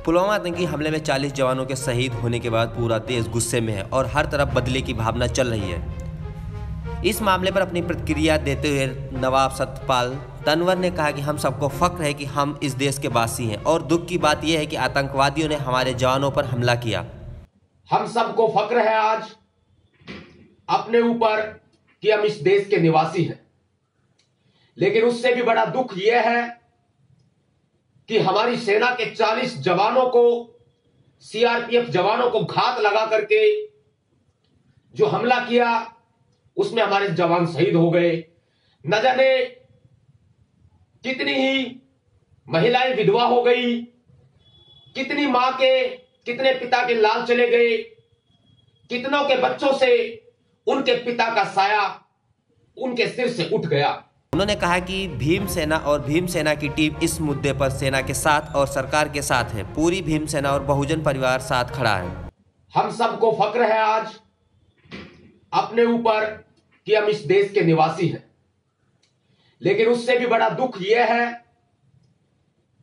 पुलवामा आतंकी हमले में 40 जवानों के शहीद होने के बाद पूरा देश गुस्से में है और हर तरफ बदले की भावना चल रही है। इस मामले पर अपनी प्रतिक्रिया देते हुए नवाब सत्यपाल तनवर ने कहा कि हम सबको फख्र है कि हम इस देश के वासी हैं और दुख की बात यह है कि आतंकवादियों ने हमारे जवानों पर हमला किया। हम सबको फख्र है आज अपने ऊपर कि हम इस देश के निवासी हैं, लेकिन उससे भी बड़ा दुख यह है कि हमारी सेना के 40 जवानों को, सीआरपीएफ जवानों को घात लगा करके जो हमला किया उसमें हमारे जवान शहीद हो गए। न जाने कितनी ही महिलाएं विधवा हो गई, कितनी मां के, कितने पिता के लाल चले गए, कितनों के बच्चों से उनके पिता का साया उनके सिर से उठ गया। उन्होंने कहा कि भीमसेना और भीमसेना की टीम इस मुद्दे पर सेना के साथ और सरकार के साथ है। पूरी भीमसेना और बहुजन परिवार साथ खड़ा है। हम सबको फख्र है आज अपने ऊपर कि हम इस देश के निवासी हैं, लेकिन उससे भी बड़ा दुख यह है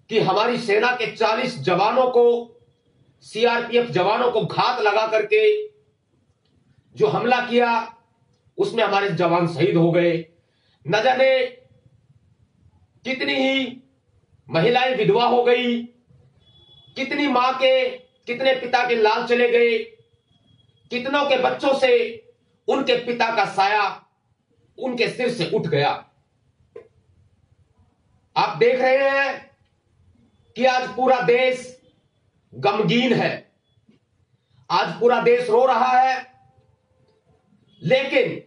कि हमारी सेना के 40 जवानों को, सीआरपीएफ जवानों को घात लगा करके जो हमला किया उसमें हमारे जवान शहीद हो गए। न जाने कितनी ही महिलाएं विधवा हो गई, कितनी मां के, कितने पिता के लाल चले गए, कितनों के बच्चों से उनके पिता का साया उनके सिर से उठ गया। आप देख रहे हैं कि आज पूरा देश गमगीन है, आज पूरा देश रो रहा है, लेकिन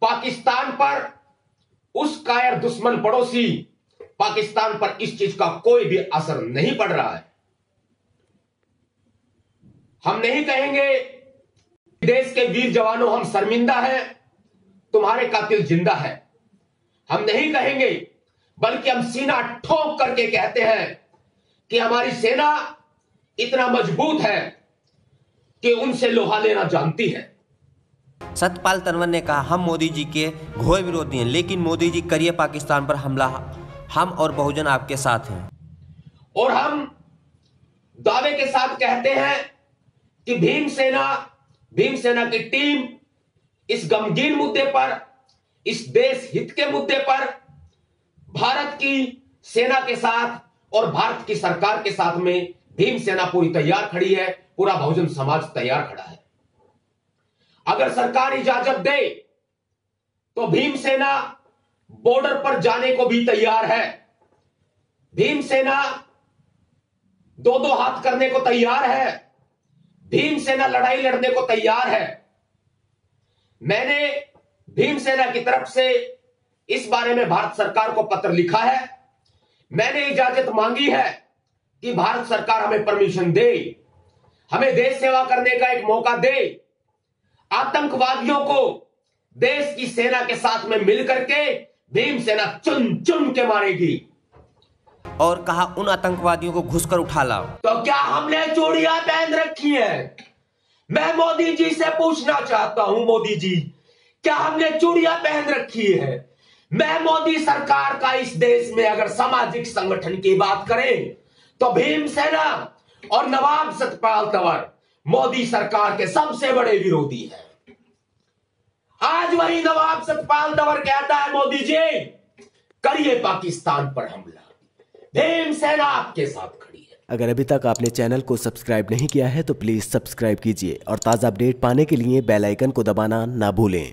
पाकिस्तान पर, उस कायर दुश्मन पड़ोसी पाकिस्तान पर इस चीज का कोई भी असर नहीं पड़ रहा है। हम नहीं कहेंगे देश के वीर जवानों हम शर्मिंदा हैं, तुम्हारे कातिल जिंदा है। हम नहीं कहेंगे, बल्कि हम सीना ठोक करके कहते हैं कि हमारी सेना इतना मजबूत है कि उनसे लोहा लेना जानती है। सत्यपाल तनवर ने कहा, हम मोदी जी के घोर विरोधी हैं, लेकिन मोदी जी करिए पाकिस्तान पर हमला, हम और बहुजन आपके साथ हैं। और हम दावे के साथ कहते हैं कि भीमसेना की टीम इस गमगीन मुद्दे पर, इस देश हित के मुद्दे पर भारत की सेना के साथ और भारत की सरकार के साथ में भीमसेना पूरी तैयार खड़ी है, पूरा बहुजन समाज तैयार खड़ा है। अगर सरकार इजाजत दे तो भीमसेना बॉर्डर पर जाने को भी तैयार है। भीमसेना दो हाथ करने को तैयार है। भीमसेना लड़ाई लड़ने को तैयार है। मैंने भीमसेना की तरफ से इस बारे में भारत सरकार को पत्र लिखा है। मैंने इजाजत मांगी है कि भारत सरकार हमें परमिशन दे, हमें देश सेवा करने का एक मौका दे। आतंकवादियों को देश की सेना के साथ में मिलकर के भीमसेना चुन चुन के मारेगी। और कहा, उन आतंकवादियों को घुसकर उठा लाओ। तो क्या हमने चूड़ियां पहन रखी है? मैं मोदी जी से पूछना चाहता हूं, मोदी जी क्या हमने चूड़ियां पहन रखी है? मैं मोदी सरकार का इस देश में अगर सामाजिक संगठन की बात करें तो भीमसेना और नवाब सत्यपाल तंवर मोदी सरकार के सबसे बड़े विरोधी हैं। आज वही नवाब सत्यपाल तंवर कहता है, मोदी जी करिए पाकिस्तान पर हमला, भीमसेना आपके साथ खड़ी है। अगर अभी तक आपने चैनल को सब्सक्राइब नहीं किया है तो प्लीज सब्सक्राइब कीजिए और ताज़ा अपडेट पाने के लिए बेल आइकन को दबाना ना भूलें।